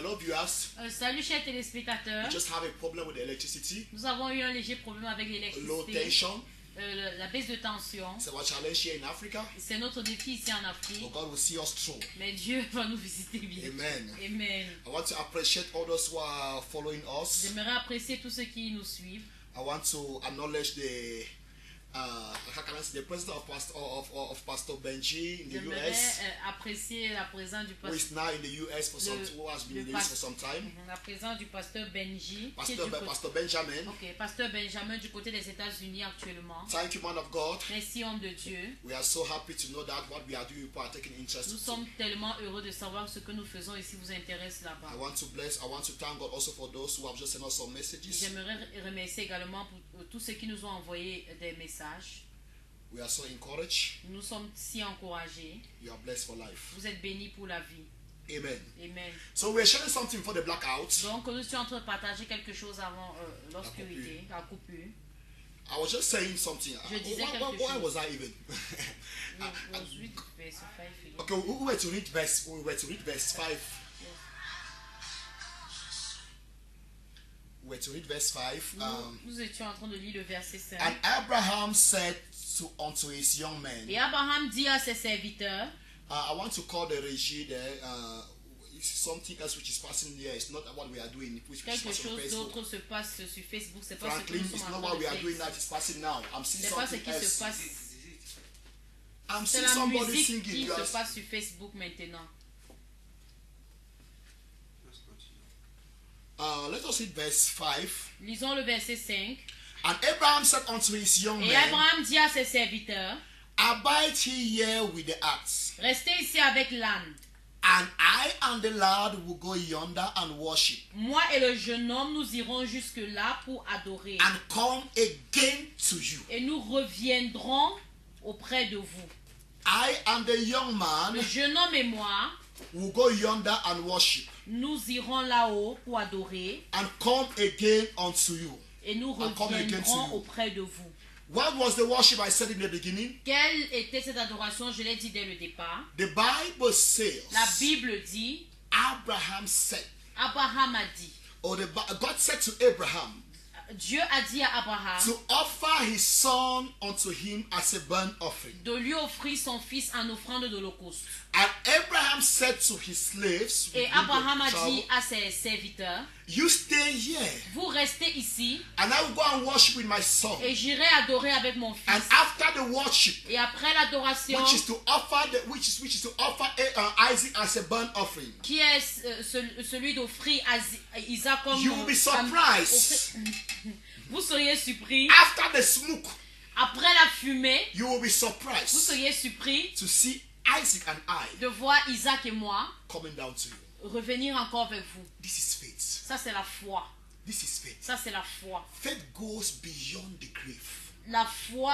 Hello viewers. Salut chers téléspectateurs. We just have a problem with the electricity. Nous avons eu un léger problème avec Low l'électricité. tension. La baisse de tension. It's our challenge here in Africa. C'est notre défi ici en Afrique. But God will see us through. Mais Dieu va nous visiter bien. Amen. Amen. I want to appreciate all those who are following us. J'aimerais apprécier tous ceux qui nous suivent. I want to acknowledge the president of Pastor Benji in the J'aimerais US, apprécier la présence du who is pasteur. now in the US who has been in the US for some time. La présence du pasteur Benji. qui est du Pastor Benjamin. Ok, pasteur Benjamin du côté des États-Unis actuellement. Thank you, man of God. Merci homme de Dieu. We are so happy to know that what we are doing, people are taking interest Nous in. sommes tellement heureux de savoir ce que nous faisons et si vous intéresse là-bas. I want to thank God also for those who have just sent us some messages. J'aimerais remercier également pour tous ceux qui nous ont envoyé des messages. We are so encouraged. Nous sommes si encouragés. You are blessed for life. Vous êtes bénis pour la vie. Amen. Amen. So we're sharing something before the blackout. Donc nous sommes en train de partager quelque chose avant l'obscurité, la coupure. I was just saying something. Je disais quelque Why chose. was I even? Okay, we were to read verse 5. We were to read verse 5. Nous étions en train de lire le verset 5. And Abraham said unto his young men. Et Abraham dit à ses serviteurs. I want to call the regie there. It's something else which is passing here. It's not what we are doing. Quelque chose d'autre se passe sur Facebook. C'est pas Franklin, ce que nous it's sommes en not train what we de are doing faire. now. It's passing now. I'm seeing C'est pas ce something qui se else. passe. I'm C'est seeing la somebody musique singing. qui You are- se passe sur Facebook maintenant. Let us read verse 5. Lisons le verset 5. And Abraham said unto his young Et men, Abraham dit à ses serviteurs, Abide ye here with the axe, restez ici avec l'âne. and I and the lad will go yonder and worship, Moi et le jeune homme, nous irons jusque-là pour adorer. and come again to you. Et nous reviendrons auprès de vous. I and the young man Le jeune homme et moi, will go yonder and worship, nous irons là-haut pour adorer. and come again unto you. Et nous And come again to reviendrons you. auprès de vous. What was the worship I said in the beginning? Quelle était cette adoration? Je l'ai dit dès le départ. The Bible says, La Bible dit, Abraham said, Abraham a dit, God said to Abraham, Dieu a dit à Abraham to offer his son unto him as a burnt offering. de lui offrir son fils en offrande d'holocauste. And Abraham said to his slaves, Et Abraham a dit à ses serviteurs, you stay here, vous restez ici and I will go and worship with my son. et j'irai adorer avec mon And fils. after the worship, Et après l'adoration, which is to offer Isaac as a burnt offering, qui est celui d'offrir Isaac comme you will be surprised. Vous seriez surpris. After the smoke, Après la fumée, you will be vous surprised seriez surpris to see Isaac and I de voir Isaac et moi coming down to you. revenir encore avec vous. This is faith. Ça c'est la foi. This is faith. Ça c'est la foi. Faith goes beyond the grave. La foi.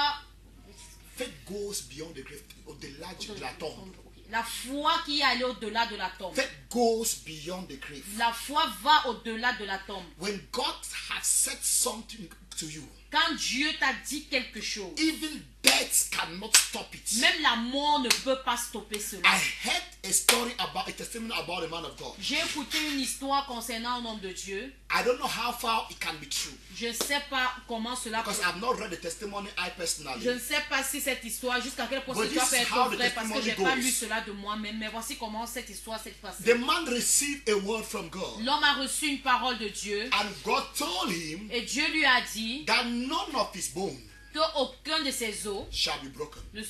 Faith goes beyond the grave, de la tombe. La foi qui est allée au-delà de la tombe. Faith goes beyond the grave. La foi va au-delà de la tombe. When God has said something to you, Quand Dieu t'a dit quelque chose, even death cannot stop it. même la mort ne peut pas stopper cela. I heard a testimony about a man of God. J'ai écouté une histoire concernant un homme de Dieu. I don't know how far it can be true, Je ne sais pas comment cela peut. because I've not read the testimony I personally. Je ne sais pas si cette histoire, jusqu'à quel point But cela this peut is être how the vrai, parce que je n'ai pas testimony lu goes. cela de moi-même. Mais voici comment cette histoire s'est passée. The man received a word from God, L'homme a reçu une parole de Dieu. and God told him Et Dieu lui a dit that none of his bones qu'aucun de ses os shall be broken. ne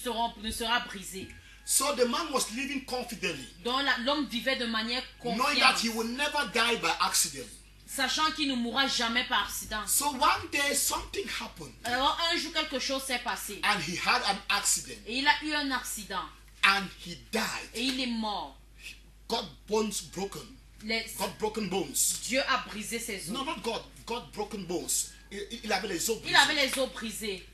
sera brisé. So the man was living confidently, Donc l'homme vivait de manière knowing that confiante, he will never die by accident. sachant qu'il ne mourra jamais par accident. So one day something happened, Alors un jour quelque chose s'est passé. and he had an accident, Et il a eu un accident. and he died. Et il est mort. God bones broken. God broken bones. Dieu a brisé ses os. No, not God. God broken bones. Il avait les os Il brisés, avait les os brisés.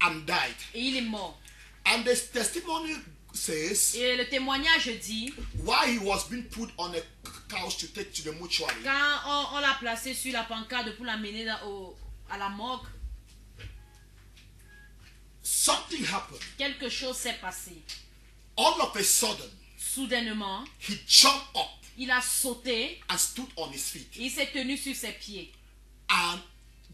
and died. Et il est mort. And the testimony says, Et le témoignage dit, while he was being put on a couch to take to the mortuary, quand on l'a placé sur la pancarte pour l'amener à la morgue, something happened. quelque chose s'est passé. All of a sudden, Soudainement, he jumped up Il a sauté. and stood on his feet. Il s'est tenu sur ses pieds. And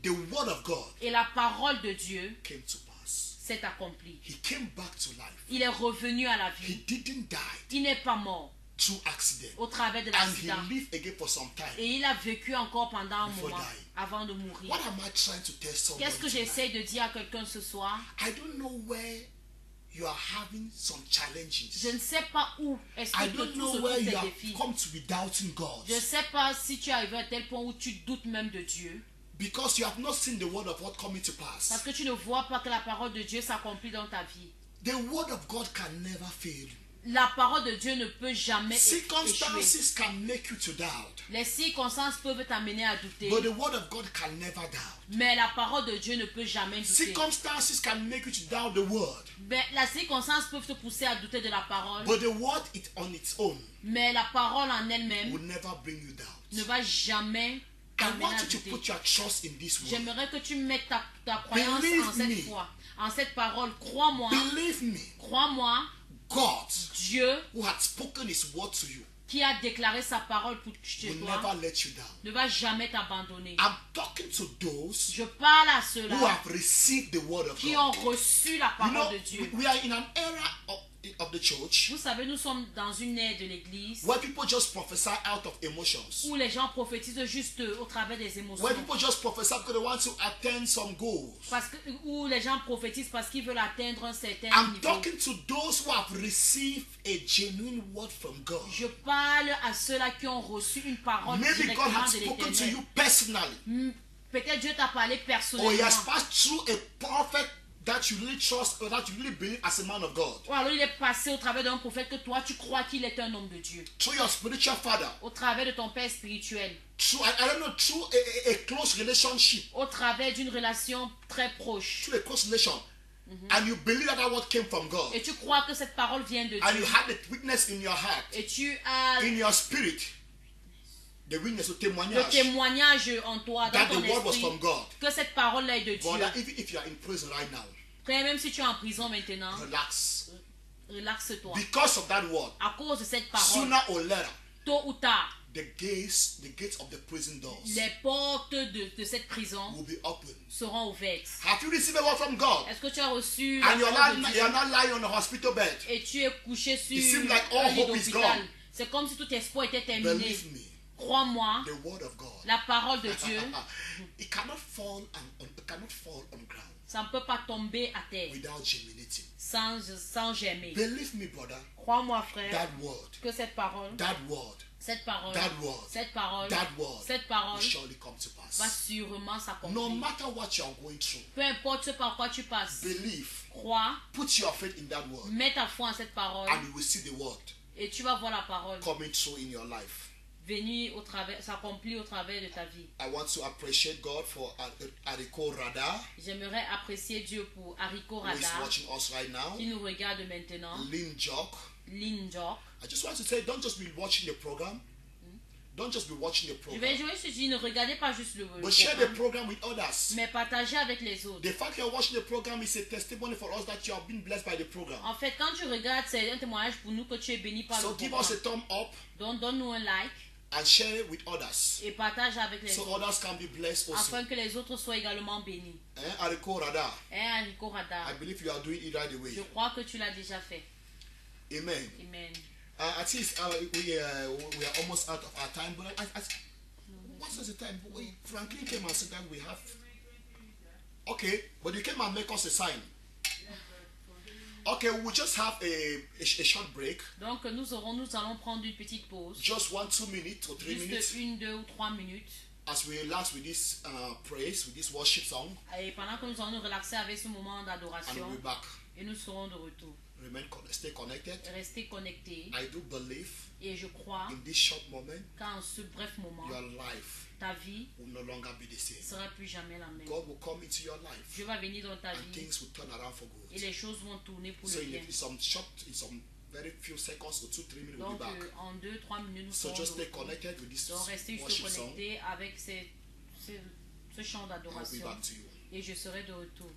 the word of God Et la parole de Dieu came to pass. s'est accomplie. He came back to life. Il est revenu à la He vie. didn't die Il n'est pas mort through accident. au travers de And he l'accident. lived again for some time. Et il a vécu encore pendant un Before moment dying. avant de mourir. What am I trying to tell somebody Qu'est-ce que tonight? j'essaie de dire à quelqu'un ce soir? I don't know where you are having some challenges. Je ne sais pas où est-ce I que don't tout know se where trouve you tes have défis. come to be doubting God. Je ne sais pas si tu es arrivé à tel point où tu doutes même de Dieu. Because you have not seen the word of God coming to pass. Parce que tu ne vois pas que la parole de Dieu s'accomplit dans ta vie. The word of God can never fail. La parole de Dieu ne peut jamais échouer. Circumstances can make you to doubt. Les circonstances peuvent t'amener à douter. But the word of God can never doubt. Mais la parole de Dieu ne peut jamais douter. Circumstances can make you to doubt the word. Mais les circonstances peuvent te pousser à douter de la parole. But the word it on its own Mais la parole en elle-même will never bring you down. ne va jamais I t'amener want à you to douter. put your trust in this word. J'aimerais que tu mettes ta croyance Believe en cette me. foi, en cette parole. Crois-moi, Believe me, crois-moi, God Dieu who had spoken his word to you qui a déclaré sa parole pour chez will toi never let you down. ne va jamais t'abandonner. I'm talking to those Je parle à who ceux-là have received the word of qui ont God. reçu la You parole know, de Dieu. we are in an era of the church Vous savez, nous sommes dans une ère de l'église where people just prophesy out of emotions. où les gens prophétisent juste au travers des émotions. Where people just prophesy because they want to attain some goals. Parce que, où les gens prophétisent parce qu'ils veulent atteindre un certain I'm niveau. talking to those who have received a genuine word from God. Je parle à ceux-là qui ont reçu une parole Maybe God directement has de spoken to l'Éternel. you personally, Peut-être Dieu t'a parlé or He personnellement. has passed through a prophet that you really trust or that you really believe as a man of God. Ou alors il est passé au travers d'un prophète que toi tu crois qu'il est un homme de Dieu. Through your spiritual father, Au travers de ton père spirituel. through I don't know, through a close relationship, Au travers d'une relation très proche. through a close relation, and you believe that that word came from God, Et tu crois que cette parole vient de and you Dieu. have the witness in your heart, Et tu as in your spirit, the witness, the le témoignage témoignage en toi, dans that the ton word was esprit, from God. que cette parole est de Dieu. Brother, even if you are in prison right now, Frère, même si tu es en prison maintenant, relax. relaxe-toi. Because of that word, À cause de cette parole, sooner or later, tôt ou tard, the gates of the prison doors les portes de cette prison will be open. seront ouvertes. Have you received a word from God? Est-ce que tu as reçu la And you're parole de not, Dieu you're not lying on a hospital bed. et tu es couché sur It seems like all un lit hope is d'hôpital? gone. C'est comme si tout espoir était terminé. Believe me, Crois-moi, the word of God, la parole de Dieu, it cannot fall it cannot fall on ground ça ne peut pas tomber à terre without germinating. sans germer. Believe me, brother, Crois-moi, frère, that word, que cette parole, that word, cette parole, that word, cette parole, that word cette will parole surely come to va pass. sûrement No s'accomplir. matter what you're going through, Peu importe ce par quoi tu passes, believe, crois, put your faith in that word, mets ta foi en cette parole and you will see the word et tu vas voir la parole coming through in your life. venir au travers, s'accomplir au travers de ta vie. I want to appreciate God for Ariko Radar, J'aimerais apprécier Dieu pour Hariko who is Radar watching us right now, qui nous regarde maintenant, Lynn Jock. Lin Jock. I just want to say, don't just be watching the program. Don't just be watching the Je vais program, juste dire, ne regardez pas juste le but share the programme, program with others. mais partagez avec les autres. The fact you're watching the program is a testimony for us that you have been blessed by the program. En fait, quand tu regardes, c'est un témoignage pour nous que tu es béni par So le give us a programme. thumb up Donc, donne-nous un like and share it with others, et partage avec les so autres, others can be blessed also. afin que les autres soient également bénis. Ariko Radar, Hein, Hariko Radar, I believe you are doing it right away. je crois que tu l'as déjà fait. Amen. Amen. I think we are almost out of our time, but what's the time? Franklin came and said that we have. Okay, but you came and make us a sign. Okay, we'll just have a short break, Donc, nous allons prendre une petite pause, just 1-2 minutes or 3 minutes, juste 1, 2 ou 3 minutes. as we relax with this praise, with this worship song, Et pendant que nous allons nous relaxer avec ce moment and d'adoration, we'll be back. et nous serons de retour. Stay connected. Restez connectés. I do believe Et je crois in this short moment, qu'en ce bref moment, your life ta vie will no longer be the ne same. sera plus jamais la même. God will come into your life, Dieu va venir dans ta and vie things will turn around for et good. les choses vont tourner pour So le bien. in some very few seconds or 2-3 minutes, we'll be Donc, back. en 2-3 minutes, nous So serons just de stay retour. connected with this Donc, restez juste worship song. connectés avec ce chant I'll be d'adoration. back to you. Et je serai de retour.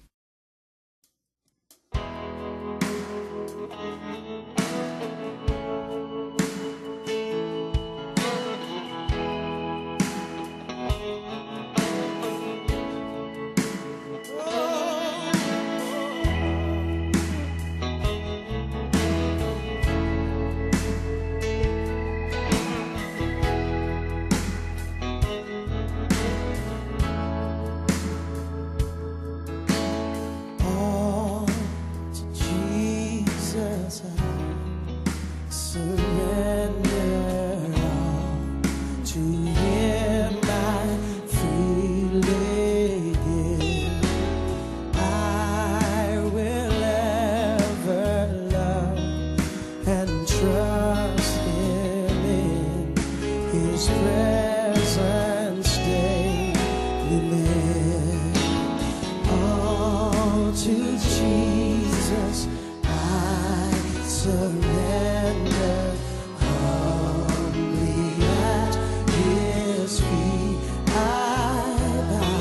His presence daily live. All to Jesus I surrender. Humbly at His feet I bow.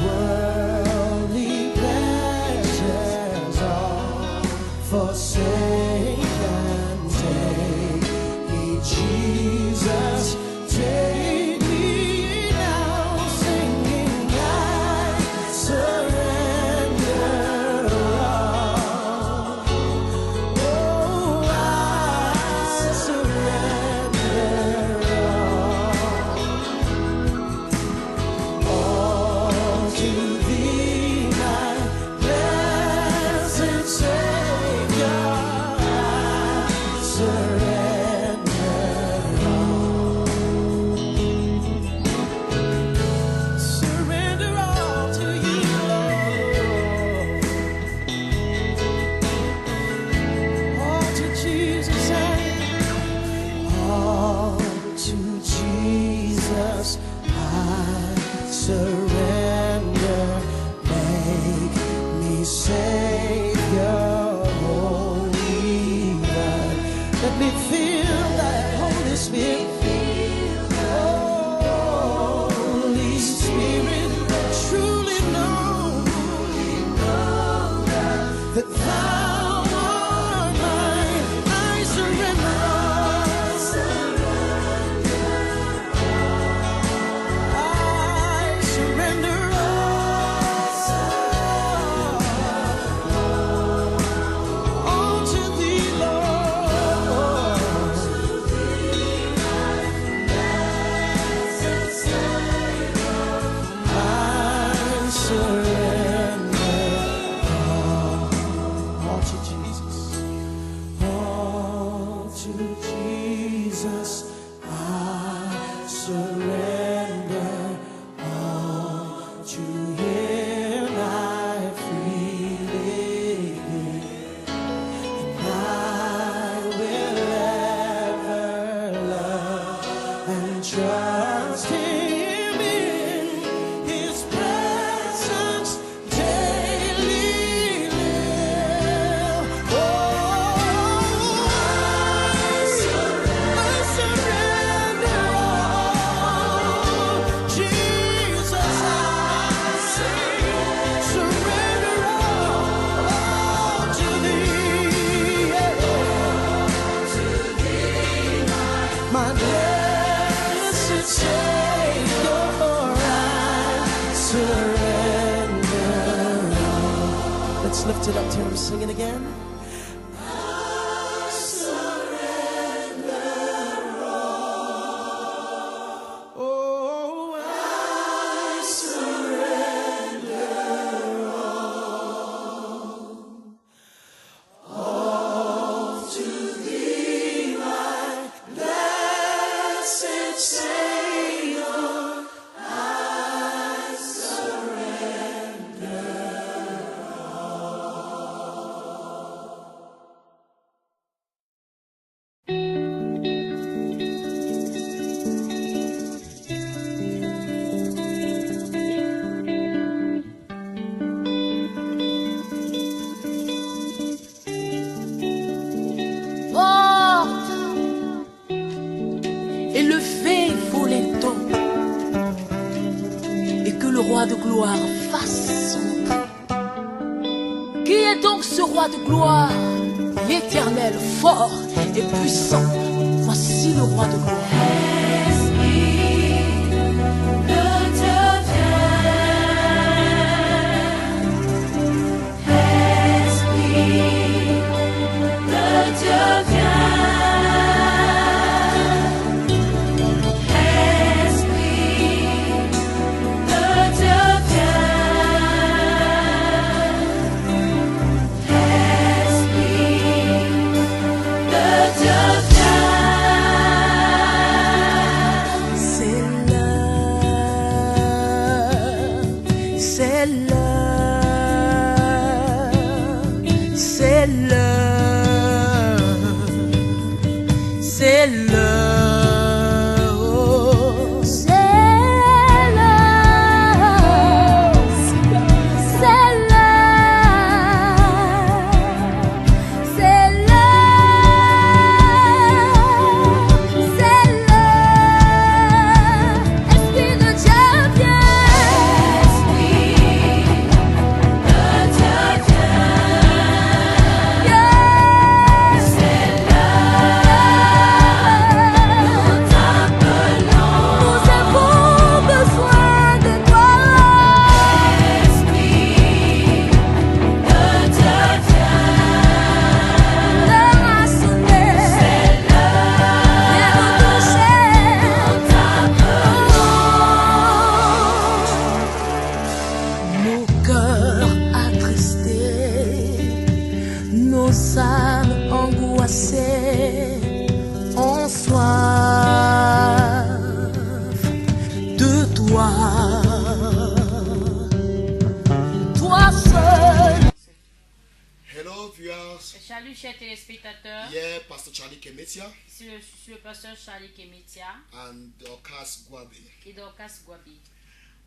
Worldly pleasures all forsake and take me, Jesus, take me now, singing I surrender all. Oh, I surrender all to Thee, my blessed Savior. I surrender all. Surrender all to You, Lord. All to Jesus all to Jesus I surrender. Make me Savior, Holy One. Let me feel that Holy Spirit. Holy Spirit, truly know that Thou art mine. I surrender all. I surrender all to Thee, Lord. I surrender all to Jesus. All to Jesus I surrender. All to Him I freely give. And I will ever love and trust Him in His presence daily live. Oh, I surrender all. Jesus, I surrender all to Thee. My blessed Savior, I surrender all. Let's lift it up to Him, sing it again. I surrender all. Oh, I surrender all to Thee, my blessed Savior. I surrender Porte, élevez vos lintons, et que le roi de gloire fasse son entrée. Qui est donc ce roi de gloire? L'Éternel, fort et puissant. Voici le roi de gloire. The Salut chers téléspectateurs, Yeah, Pastor Charlie Kemetia ici je suis le pasteur Charlie Kemetia and Dorcas Gwabi. et Dorcas Gwabi.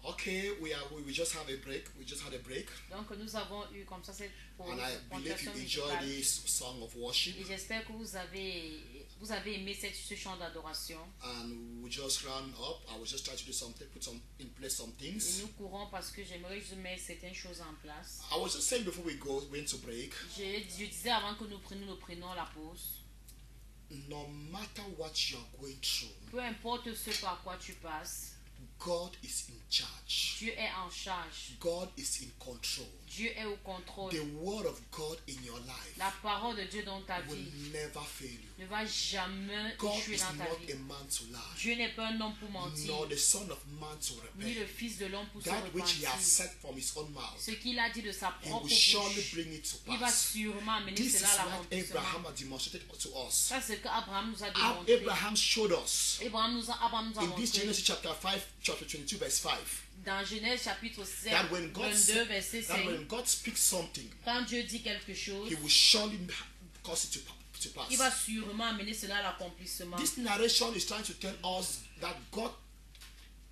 Okay, we just have a break. We just had a break, Donc nous avons eu comme ça cette and I believe you ponctuation enjoyed musicale. this song of worship. Et j'espère que vous avez aimé ce chant d'adoration. And we just round up. I was just trying to do something, put some in place some Et things. nous courons parce que j'aimerais juste mettre certaines choses en place. I was just saying before we went to break. Je disais avant que nous prenions la pause, No matter what you're going through, peu importe ce par quoi tu passes, God is in charge. Dieu est en charge. God is in control. Dieu est au contrôle. The word of God in your life La parole de Dieu dans ta will vie never fail you. ne va jamais God échouer is dans ta not vie. a man to lie, Dieu n'est pas un homme pour mentir, nor the son of man to ni le repent. fils de l'homme pour se That which he has repentir. said from his own mouth, Ce qu'il a dit de sa he propre will surely bouche, bring it to il va pass. sûrement amener This is cela à what l'accomplissement. Abraham has demonstrated to us. Ça, c'est ce qu'Abraham nous a démontré. Abraham showed us Abraham nous a in this montré Genesis chapter 5, chapter 22, verse 5, dans Genèse chapitre 7, that when God 22, verset that 5, when God speaks something, quand Dieu dit quelque chose, he will surely cause it to il va pass. sûrement amener cela à l'accomplissement. This narration is trying to tell us that God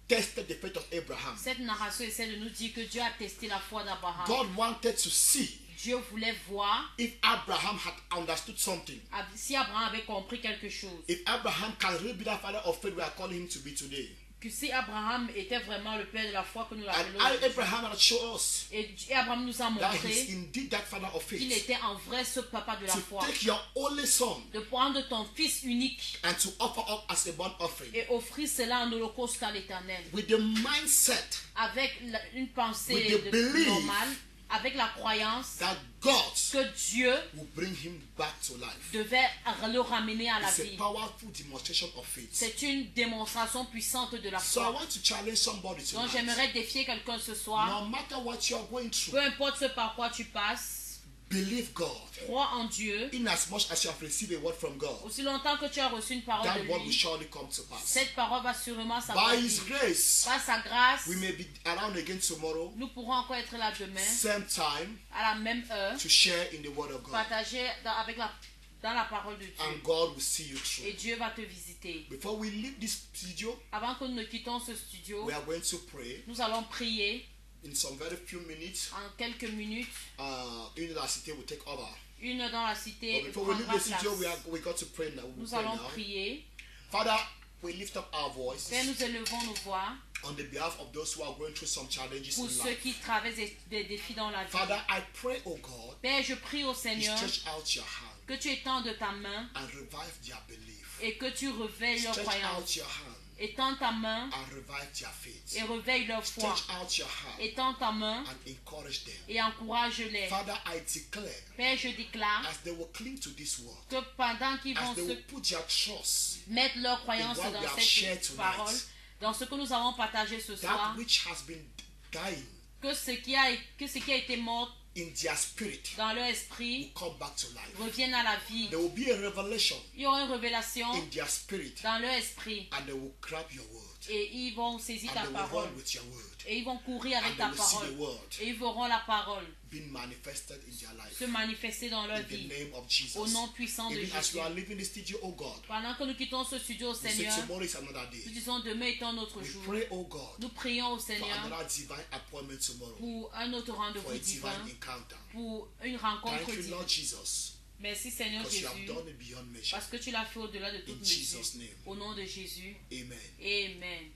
tested the faith of Abraham. Cette narration essaie de nous dire que Dieu a testé la foi d'Abraham. God wanted to see Dieu voulait voir if Abraham had understood something. si Abraham avait compris quelque chose. If Abraham can really be that father of faith we are calling him to be today. Que si Abraham était vraiment le père de la foi que nous And l'appelons aujourd'hui. Abraham had shown us Et Abraham nous a that he's montré indeed that father of qu'il faith. était en vrai ce papa de la To foi. take your only son De prendre ton fils unique and to offer up as a burnt offering et offrir cela en holocauste à l'éternel. with the mindset Avec une pensée With the belief normale, avec la croyance that God que Dieu will bring him back to life. devait le ramener à la It's a vie. powerful demonstration of faith. C'est une démonstration puissante de la So I foi. want to challenge somebody Donc tonight. j'aimerais défier quelqu'un ce soir. No matter what you're going Peu through, importe ce par quoi tu passes, believe God. crois en Dieu. In as much as you have received a word from God, Aussi longtemps que tu as reçu une parole that de word will lui, surely come to pass. cette parole va sûrement By His s'accomplir. grace, Par sa grâce, we may be around again tomorrow, nous pourrons encore être là demain, same time, à la même heure, to share in the word of God. partager dans la parole de Dieu. And God will see you through. Et Dieu va te visiter. Before we leave this studio, Avant que nous ne quittons ce studio, we are going to pray nous allons prier in some very few minutes. en quelques minutes. In the city will take over. Une dans la cité But before we leave prendra the studio, place. we got to pray now. We'll Nous pray allons now. prier. Father, we lift up our voices Père, nous élevons nos voix on the behalf of those who are going through some challenges pour in ceux life. qui traversent des défis dans la vie. Father, I pray, oh God, Père, je prie au you Seigneur stretch out your hand que tu étendes ta main and revive their belief. et que tu réveilles leur Stretch croyance. out your hand Étends ta main and revive their faith. et réveille leur foi. Stretch out your hand Étends ta main and encourage them. et encourage-les. Father, I declare, Père, je déclare as they will cling to this word, que pendant qu'ils vont as they se will put their trust, mettre leur croyance in what we dans have shared cette tonight, parole, dans ce que nous avons partagé ce that soir, which has been dying que ce qui a été mort in their spirit dans leur will esprit come back to life. revienne à la vie. There will be a revelation Il y aura une révélation in their spirit, dans leur esprit and they will grab your word, et ils vont saisir and ta they will parole run with your word, et ils vont courir and avec they ta will see parole the word et ils verront la parole being manifested in their life. se manifester dans leur In the vie name of au Jesus. nom puissant de Even as Jésus. we are leaving the studio, oh God, Pendant que nous quittons ce studio, we say Seigneur, tomorrow is another nous day. disons demain est un autre We jour. pray, oh God, Nous prions au for Seigneur another divine appointment tomorrow, pour un autre for a rendez-vous divin, divine encounter. pour une rencontre Thank you, divine. Lord Jesus, Merci Seigneur because you have Jésus, done it beyond measure. parce que tu l'as fait au-delà de toute In mesure. Jesus' name. Au nom de Jésus, Amen. Amen.